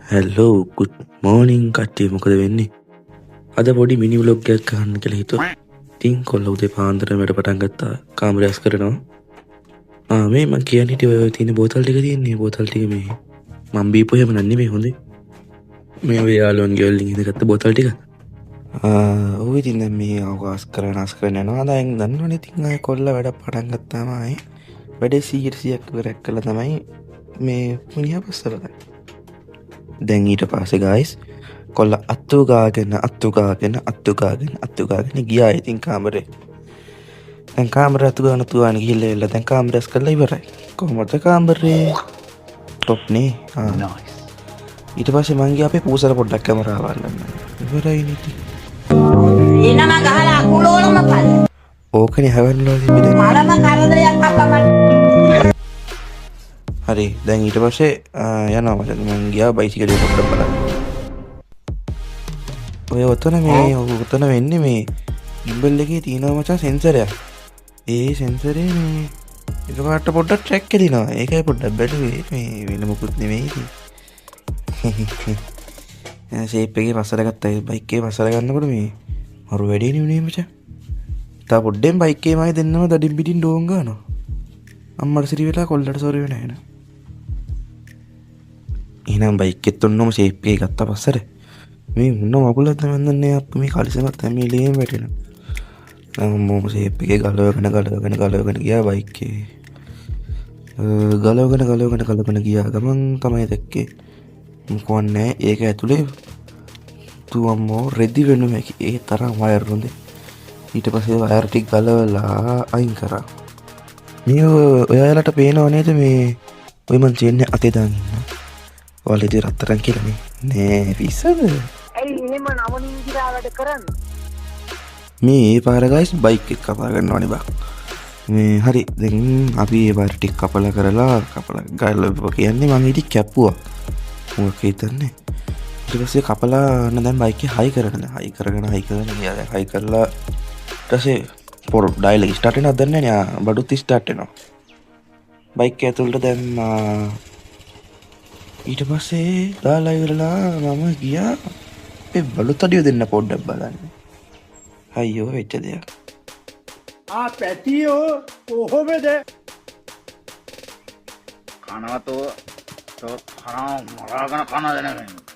Hello good මෝනිින් කට්ටිය මොකද වෙන්නේ අද පොඩි මිනි ව්ලොග්ගයක් ගන්න කියලා හිතුවා. ඉතින් කොල්ල උදේ පාන්දර වැඩ පටන් ගත්තා. කාමරය ඇස් කරනවා. මේ මං කියන්නේ හිටියේ ඔය තියෙන බෝතල් ටික තියෙන්නේ බෝතල් ටික මේ මං බීපු හැම නන්නේ මේ හොඳේ. මේ ඔය යාළුවන්ගේ වලින් ඉඳගත්ත බෝතල් ටික. ඔව් ඉතින් දැන් මේ අවකාශ කරන යනවා. දැන් දන්නවනේ ඉතින් අය කොල්ල වැඩ පටන් ගත්තාම ආයේ වැඩේ 100ක් ඉවරක් කළා තමයි මේ මිනිහා පස්සට ගන්නේ. දැන් ඊට පස්සේ ගයිස් කොල්ල අත්තු ගාගෙන ගියා ඉතින් කාමරේ. දැන් කාමරේ අතු ගාන තුවාන ගිහිල්ලා එල්ල දැන් කාමරේස් කරලා ඉවරයි. කොහොමද කාමරේ? টොප් නේ. නයිස්. ඊට පස්සේ මං ගියා අපේ පූසල පොඩ්ඩක් කැමරාව අල්ලන්න. ඉවරයි නේ. එනම ගහලා කුලෝලම පල්ල. ඕකනේ හැවන්නලා තිබ්බේ. මරම කරදරයක් අපමණ. හරි දැන් ඊට පස්සේ යනවා මචං මං ගියා බයිසිකලේ පොඩ්ඩක් බලන්න. ඔය ඔතන වෙන්නේ මේ ගිම්බල් එකේ තියෙනවා මචං සෙන්සරයක්. ඒ සෙන්සරේ මේ එකපාරට පොඩ්ඩක් ට්‍රැක් කරනවා. ඒකයි පොඩ්ඩක් බැලුවේ මේ වෙන මොකුත් නෙමෙයි ඉතින්. ෂේප් එකේ පස්සට ගත්තා. බයික් එකේ පස්සට ගන්නකොට මේ මරු වැඩේ නෙමෙයි මචං. තා පොඩ්ඩෙන් බයික් එකේ මයි දෙන්නම දඩින් පිටින් ඩෝන් ගන්නවා. අම්මට සිරි වෙලා කොල්ලට සෝරි වෙන එන. එහෙනම් බයික් එකෙත් ඔන්නම ෂේප් එකේ ගත්තා පස්සට. මේ මොන මගුලක්ද මන්දන්නේ අප්පු මේ කලිසමත් හැමිලේම වැටෙනවා. නම් මොම ෂේප් එකේ ගලවගෙන ගියා බයික් එකේ. ගලවගෙන ගියා ගමන් තමයි දැක්කේ. මොකවත් නැහැ. ඒක ඇතුලේ තුවම්මෝ රෙදි වෙනුම ඒ තරම් වයර් හොඳේ. ඊට පස්සේ වයර් ටික ගලවලා අයින් කරා. මේ ඔයාලට පේනව නේද මේ ඔය මං චේන් අතේ දාගෙන ඉන්න. ඔයාලා ඉතින් රත්තරන් කියලා නෑ පිස්සද? ඇයි එහෙම නවනීතිලා වැඩ කරන්නේ? මේ පාර ගයිස් බයික් එක කපා ගන්නවනේ බා. මේ හරි දැන් අපි ඒ පාර ටික කපලා ගාලා කියන්නේ මං ඉතින් කැප්පුවා. මොකක් හිතන්නේ? ඊට පස්සේ කපලා දැන් බයික් එක හයි කරගෙන ගියා. දැන් හයි කරලා ඊට පස්සේ පොර ඩයල් එක ස්ටාර්ට් වෙනවද දන්නේ නැහැ. බඩුත් ස්ටාර්ට් වෙනවා. බයික් එක ඇතුළට දැම්මා. ඊට පස්සේ දාලා ඉවරලා මම ගියා අපේ බඩුත් අඩිය දෙන්න පොඩ්ඩක් බලන්න. අයියෝ වෙච්ච දෙයක්. පැතියෝ කොහොමද? කනවතෝ කන මරාගෙන කන දෙනකන්.